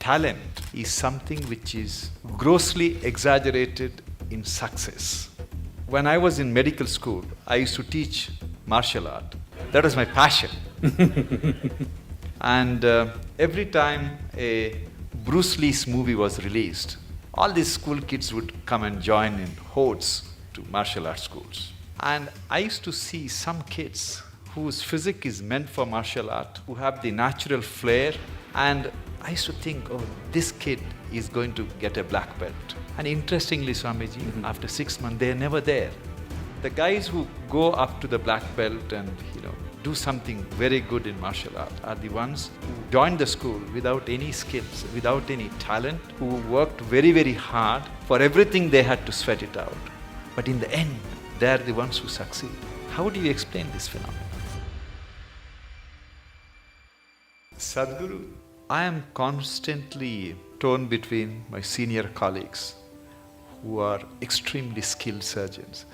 talent is something which is grossly exaggerated in success. When I was in medical school, I used to teach martial art. That was my passion. And every time a Bruce Lee's movie was released, all these school kids would come and join in hordes to martial arts schools. And I used to see some kids whose physique is meant for martial art, who have the natural flair, and I used to think, oh, this kid is going to get a black belt. And interestingly, Swamiji, after 6 months, they're never there. The guys who go up to the black belt and, do something very good in martial art are the ones who joined the school without any skills, without any talent, who worked very, very hard for everything they had to sweat it out. But in the end, they're the ones who succeed. How do you explain this phenomenon? Sadhguru, I am constantly torn between my senior colleagues who are extremely skilled surgeons.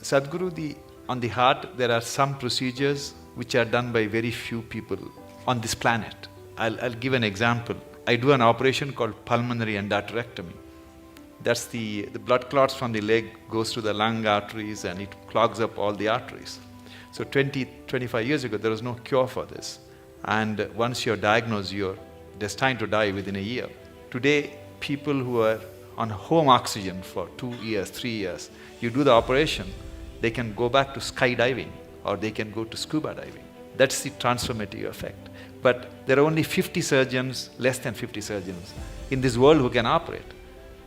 Sadhguru, on the heart, there are some procedures which are done by very few people on this planet. I'll give an example. I do an operation called pulmonary endarterectomy. That's the blood clots from the leg goes to the lung arteries and it clogs up all the arteries. So 25 years ago, there was no cure for this. And once you're diagnosed, you're destined to die within a year. Today, people who are on home oxygen for 2 years, 3 years, you do the operation, they can go back to skydiving or they can go to scuba diving. That's the transformative effect. But there are only 50 surgeons, less than 50 surgeons in this world who can operate.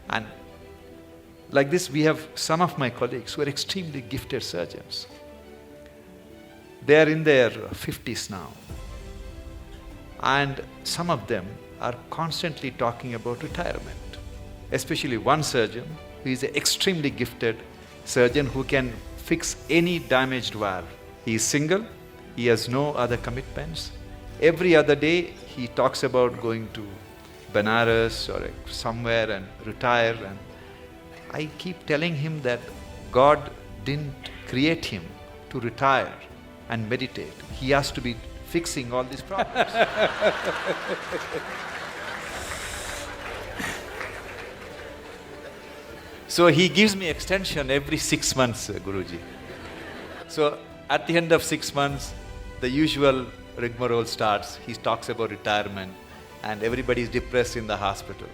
And like this, we have some of my colleagues who are extremely gifted surgeons. They are in their 50s now. And some of them are constantly talking about retirement. Especially one surgeon who is an extremely gifted surgeon who can fix any damaged valve. He is single, he has no other commitments. Every other day he talks about going to Benares or somewhere and retire, and I keep telling him that God didn't create him to retire and meditate. He has to be fixing all these problems. So he gives me extension every 6 months, Guruji. So at the end of 6 months, the usual rigmarole starts. He talks about retirement and everybody is depressed in the hospital.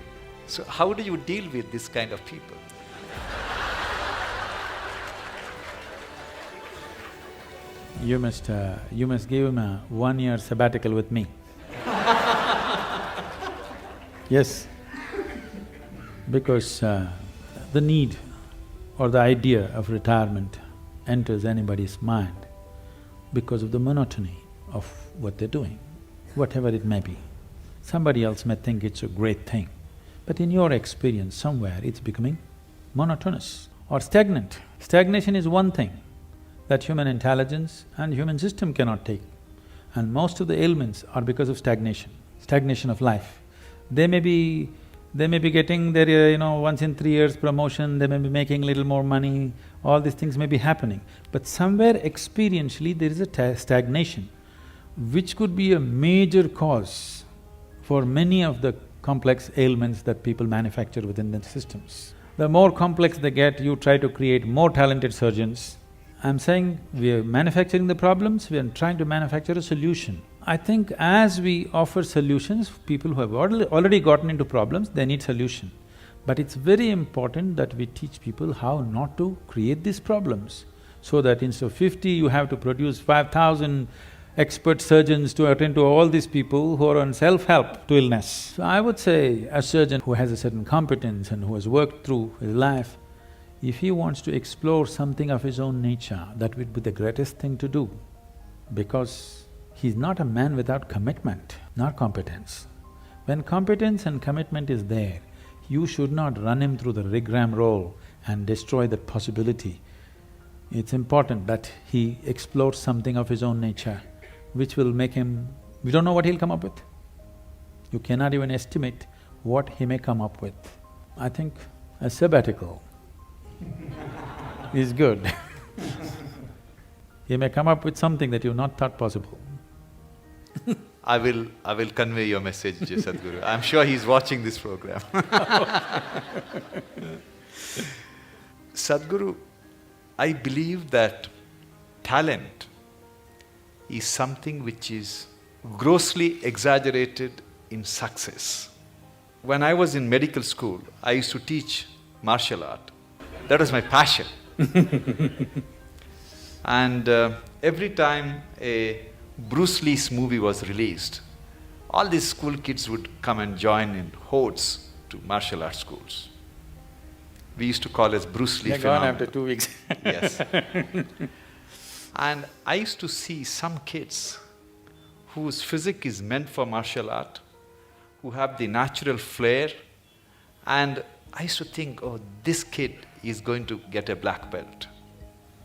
So how do you deal with this kind of people? You must give him a 1-year sabbatical with me. Yes, because the need or the idea of retirement enters anybody's mind because of the monotony of what they're doing, whatever it may be. Somebody else may think it's a great thing, but in your experience, somewhere it's becoming monotonous or stagnant. Stagnation is one thing that human intelligence and human system cannot take, and most of the ailments are because of stagnation of life. They may be getting their, once in 3 years promotion, they may be making little more money, all these things may be happening. But somewhere experientially there is a stagnation, which could be a major cause for many of the complex ailments that people manufacture within the systems. The more complex they get, you try to create more talented surgeons. I'm saying we are manufacturing the problems, we are trying to manufacture a solution. I think as we offer solutions, people who have already gotten into problems, they need solution. But it's very important that we teach people how not to create these problems, so that instead of 50, you have to produce 5,000 expert surgeons to attend to all these people who are on self-help to illness. So I would say a surgeon who has a certain competence and who has worked through his life, if he wants to explore something of his own nature, that would be the greatest thing to do, because he's not a man without commitment, not competence. When competence and commitment is there, you should not run him through the rigmarole and destroy that possibility. It's important that he explores something of his own nature, which will make him… we don't know what he'll come up with. You cannot even estimate what he may come up with. I think a sabbatical is good. He may come up with something that you've not thought possible. I will convey your message, Sadhguru. I'm sure he's watching this program. Sadhguru, I believe that talent is something which is grossly exaggerated in success. When I was in medical school, I used to teach martial art. That was my passion. And every time a Bruce Lee's movie was released, all these school kids would come and join in hordes to martial arts schools. We used to call it Bruce Lee They're phenomenon. gone after 2 weeks. Yes. And I used to see some kids whose physique is meant for martial art, who have the natural flair, and I used to think, oh, this kid is going to get a black belt.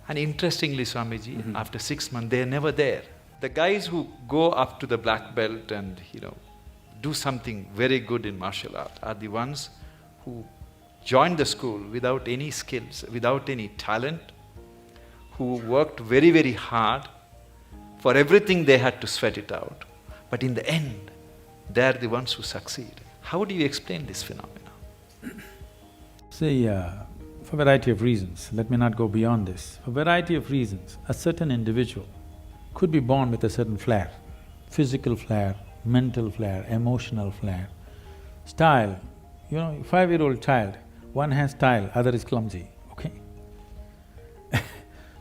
And interestingly, Swamiji, after 6 months, they're never there. The guys who go up to the black belt and, do something very good in martial art are the ones who joined the school without any skills, without any talent, who worked very, very hard. For everything they had to sweat it out. But in the end, they're the ones who succeed. How do you explain this phenomena? See, for a variety of reasons, let me not go beyond this. For a variety of reasons, a certain individual could be born with a certain flair, physical flair, mental flair, emotional flair, style. 5-year-old child, one has style, other is clumsy, okay?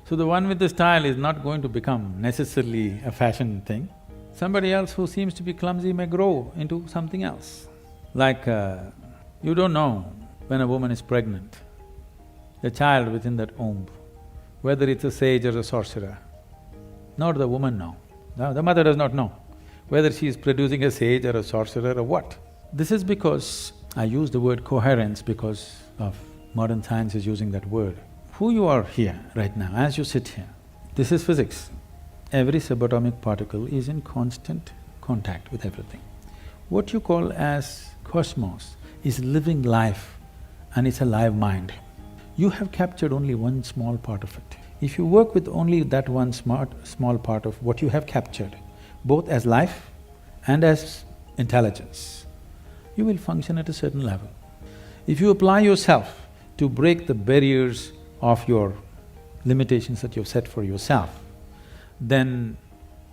So the one with the style is not going to become necessarily a fashion thing. Somebody else who seems to be clumsy may grow into something else. Like, you don't know when a woman is pregnant, the child within that womb, whether it's a sage or a sorcerer. Nor the woman know. No, the mother does not know whether she is producing a sage or a sorcerer or what. This is because I use the word coherence because of modern science is using that word. Who you are here right now, as you sit here, this is physics. Every subatomic particle is in constant contact with everything. What you call as cosmos is living life and it's a live mind. You have captured only one small part of it. If you work with only that one small part of what you have captured, both as life and as intelligence, you will function at a certain level. If you apply yourself to break the barriers of your limitations that you've set for yourself, then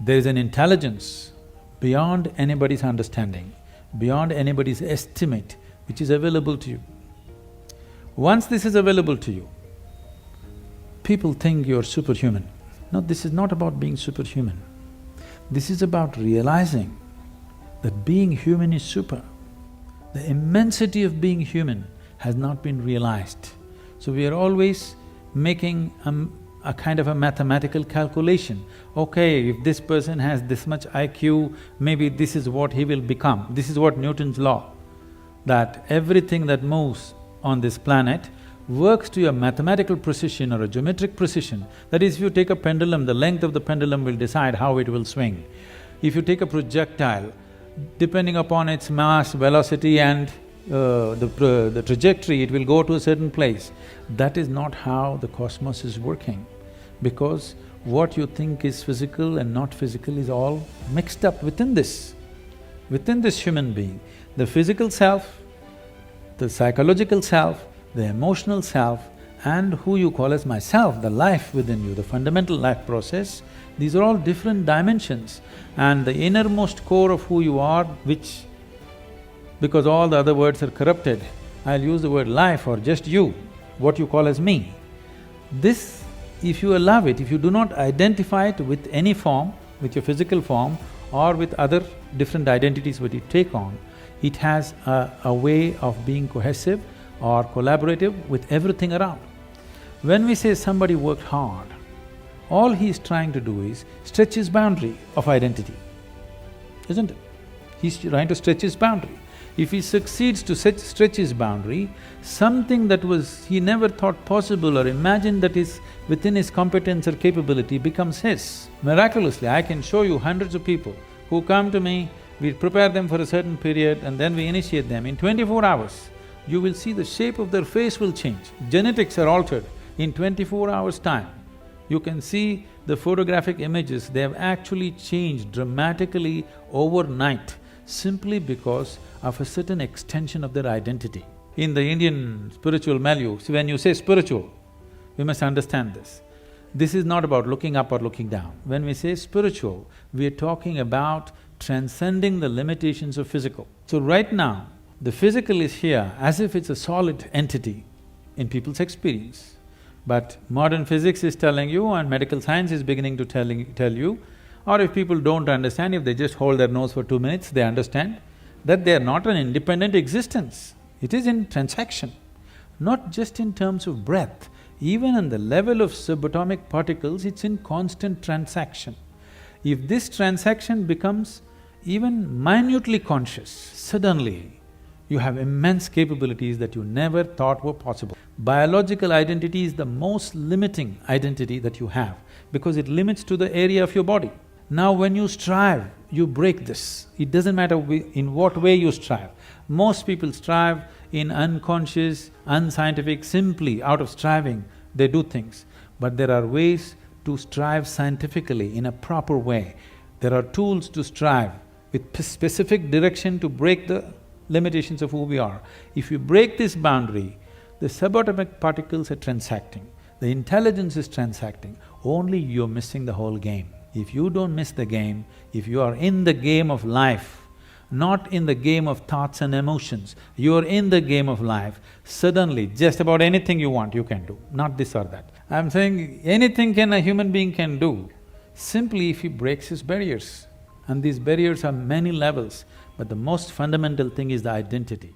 there is an intelligence beyond anybody's understanding, beyond anybody's estimate, which is available to you. Once this is available to you, people think you're superhuman. No, this is not about being superhuman. This is about realizing that being human is super. The immensity of being human has not been realized. So we are always making a kind of a mathematical calculation. Okay, if this person has this much IQ, maybe this is what he will become. This is what Newton's law, that everything that moves on this planet works to a mathematical precision or a geometric precision. That is, if you take a pendulum, the length of the pendulum will decide how it will swing. If you take a projectile, depending upon its mass, velocity and the trajectory, it will go to a certain place. That is not how the cosmos is working, because what you think is physical and not physical is all mixed up within this human being. The physical self, the psychological self, the emotional self, and who you call as myself, the life within you, the fundamental life process, these are all different dimensions. And the innermost core of who you are, which, because all the other words are corrupted, I'll use the word life or just you, what you call as me. This, if you allow it, if you do not identify it with any form, with your physical form or with other different identities what you take on, it has a way of being cohesive or collaborative with everything around. When we say somebody worked hard, all he is trying to do is stretch his boundary of identity, isn't it? He's trying to stretch his boundary. If he succeeds to stretch his boundary, something that he never thought possible or imagined that is within his competence or capability becomes his. Miraculously, I can show you hundreds of people who come to me, we prepare them for a certain period and then we initiate them. In 24 hours, you will see the shape of their face will change. Genetics are altered in 24 hours' time. You can see the photographic images, they have actually changed dramatically overnight simply because of a certain extension of their identity. In the Indian spiritual milieu, so when you say spiritual, we must understand this. This is not about looking up or looking down. When we say spiritual, we are talking about transcending the limitations of physical. So right now, the physical is here as if it's a solid entity in people's experience. But modern physics is telling you and medical science is beginning to tell you, or if people don't understand, if they just hold their nose for 2 minutes, they understand that they are not an independent existence. It is in transaction, not just in terms of breath. Even on the level of subatomic particles, it's in constant transaction. If this transaction becomes even minutely conscious, suddenly you have immense capabilities that you never thought were possible. Biological identity is the most limiting identity that you have because it limits to the area of your body. Now when you strive, you break this. It doesn't matter in what way you strive. Most people strive in unconscious, unscientific, simply out of striving, they do things. But there are ways to strive scientifically in a proper way. There are tools to strive with specific direction to break the limitations of who we are. If you break this boundary, the subatomic particles are transacting, the intelligence is transacting, only you're missing the whole game. If you don't miss the game, if you are in the game of life, not in the game of thoughts and emotions, you are in the game of life, suddenly just about anything you want you can do, not this or that. I'm saying anything a human being can do, simply if he breaks his barriers. And these barriers are many levels, but the most fundamental thing is the identity.